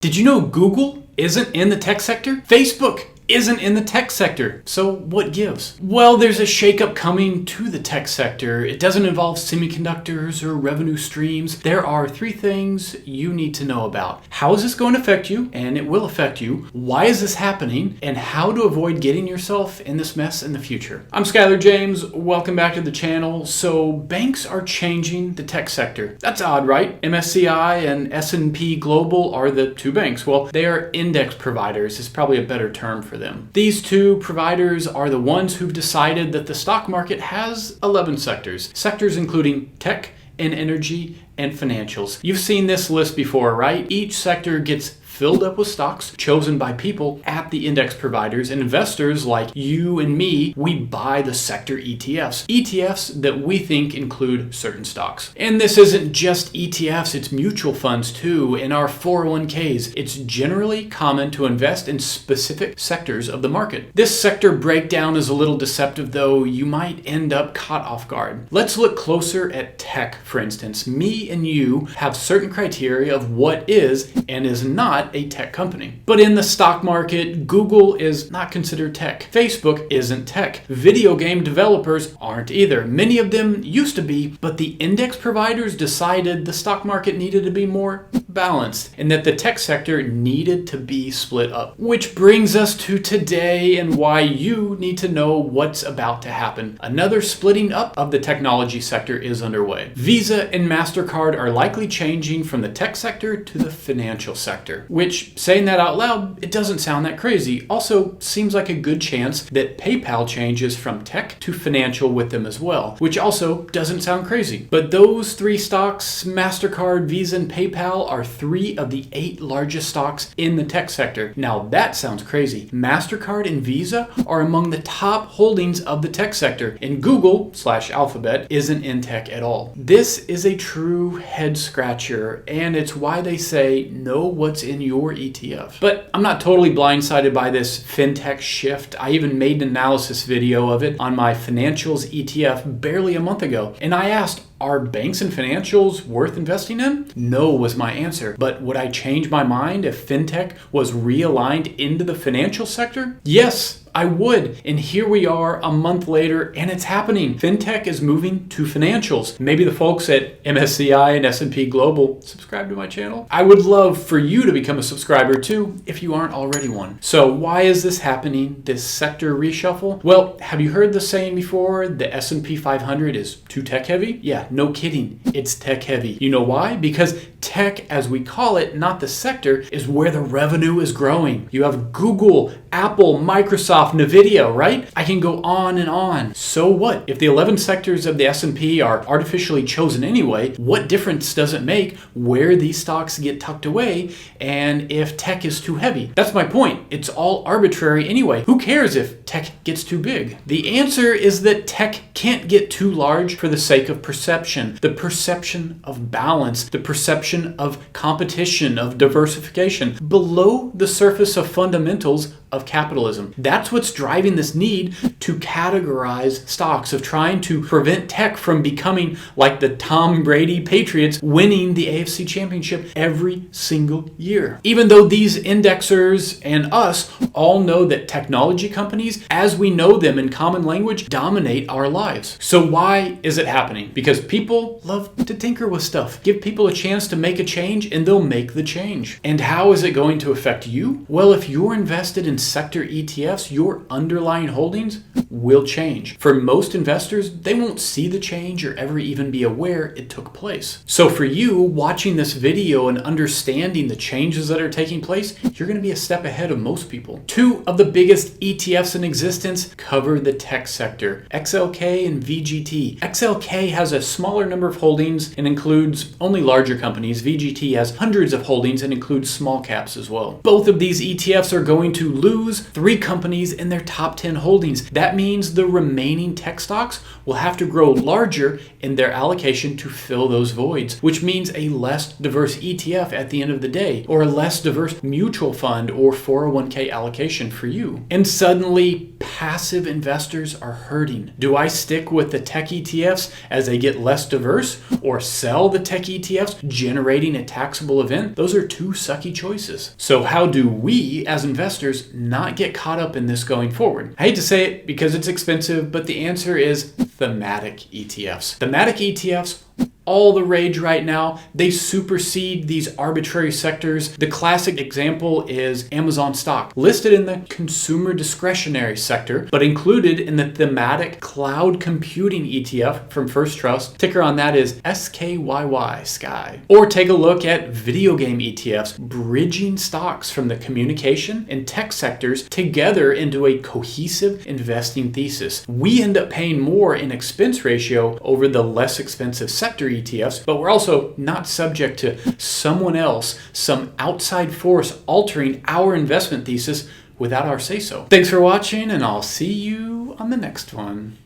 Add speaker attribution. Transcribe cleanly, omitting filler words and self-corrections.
Speaker 1: Did you know Google isn't in the tech sector? Facebook isn't in the tech sector. So what gives? Well, there's a shakeup coming to the tech sector. It doesn't involve semiconductors or revenue streams. There are three things you need to know about. How is this going to affect you? And it will affect you. Why is this happening? And how to avoid getting yourself in this mess in the future. I'm Skylar James. Welcome back to the channel. So banks are changing the tech sector. That's odd, right? MSCI and S&P Global are the two banks. Well, they are index providers is probably a better term for them. These two providers are the ones who've decided that the stock market has 11 sectors. Sectors including tech and energy and financials. You've seen this list before, right? Each sector gets filled up with stocks chosen by people at the index providers, and investors like you and me, we buy the sector ETFs. ETFs that we think include certain stocks. And this isn't just ETFs, it's mutual funds too, and our 401ks. It's generally common to invest in specific sectors of the market. This sector breakdown is a little deceptive though. You might end up caught off guard. Let's look closer at tech, for instance. Me and you have certain criteria of what is and is not a tech company. But in the stock market, Google is not considered tech. Facebook isn't tech. Video game developers aren't either. Many of them used to be, but the index providers decided the stock market needed to be more balanced and that the tech sector needed to be split up. Which brings us to today and why you need to know what's about to happen. Another splitting up of the technology sector is underway. Visa and Mastercard are likely changing from the tech sector to the financial sector. Which, saying that out loud, it doesn't sound that crazy. Also, seems like a good chance that PayPal changes from tech to financial with them as well, which also doesn't sound crazy. But those three stocks, Mastercard, Visa, and PayPal, are three of the 8 largest stocks in the tech sector. Now that sounds crazy. Mastercard and Visa are among the top holdings of the tech sector, and Google/Alphabet isn't in tech at all. This is a true head scratcher, and it's why they say know what's in your ETF. But I'm not totally blindsided by this fintech shift. I even made an analysis video of it on my financials ETF barely a month ago. And I asked, are banks and financials worth investing in? No was my answer. But would I change my mind if fintech was realigned into the financial sector? Yes, I would. And here we are a month later and it's happening. Fintech is moving to financials. Maybe the folks at MSCI and S&P Global subscribe to my channel. I would love for you to become a subscriber too if you aren't already one. So why is this happening, this sector reshuffle? Well, have you heard the saying before, the S&P 500 is too tech heavy? Yeah, no kidding. It's tech heavy. You know why? Because tech, as we call it, not the sector, is where the revenue is growing. You have Google, Apple, Microsoft, Nvidia, right? I can go on and on. So what? If the 11 sectors of the S&P are artificially chosen anyway, what difference does it make where these stocks get tucked away and if tech is too heavy? That's my point. It's all arbitrary anyway. Who cares if tech gets too big? The answer is that tech can't get too large for the sake of perception. The perception of balance, the perception of competition, of diversification, below the surface of fundamentals of capitalism. That's what's driving this need to categorize stocks, of trying to prevent tech from becoming like the Tom Brady Patriots winning the AFC Championship every single year. Even though these indexers and us all know that technology companies, as we know them in common language, dominate our lives. So why is it happening? Because people love to tinker with stuff. Give people a chance to make a change and they'll make the change. And how is it going to affect you? Well, if you're invested in sector ETFs, your underlying holdings will change. For most investors, they won't see the change or ever even be aware it took place. So for you, watching this video and understanding the changes that are taking place, you're going to be a step ahead of most people. 2 of the biggest ETFs in existence cover the tech sector, XLK and VGT. XLK has a smaller number of holdings and includes only larger companies. VGT has hundreds of holdings and includes small caps as well. Both of these ETFs are going to lose lose 3 companies in their top 10 holdings. That means the remaining tech stocks will have to grow larger in their allocation to fill those voids, which means a less diverse ETF at the end of the day, or a less diverse mutual fund or 401k allocation for you. And suddenly, passive investors are hurting. Do I stick with the tech ETFs as they get less diverse, or sell the tech ETFs, generating a taxable event? Those are 2 sucky choices. So how do we, as investors, not get caught up in this going forward? I hate to say it because it's expensive, but the answer is thematic ETFs. Thematic ETFs, all the rage right now. They supersede these arbitrary sectors. The classic example is Amazon stock, listed in the consumer discretionary sector, but included in the thematic cloud computing ETF from First Trust. Ticker on that is SKYY, Sky. Or take a look at video game ETFs, bridging stocks from the communication and tech sectors together into a cohesive investing thesis. We end up paying more in expense ratio over the less expensive sector ETFs, but we're also not subject to someone else, some outside force altering our investment thesis without our say-so. Thanks for watching, and I'll see you on the next one.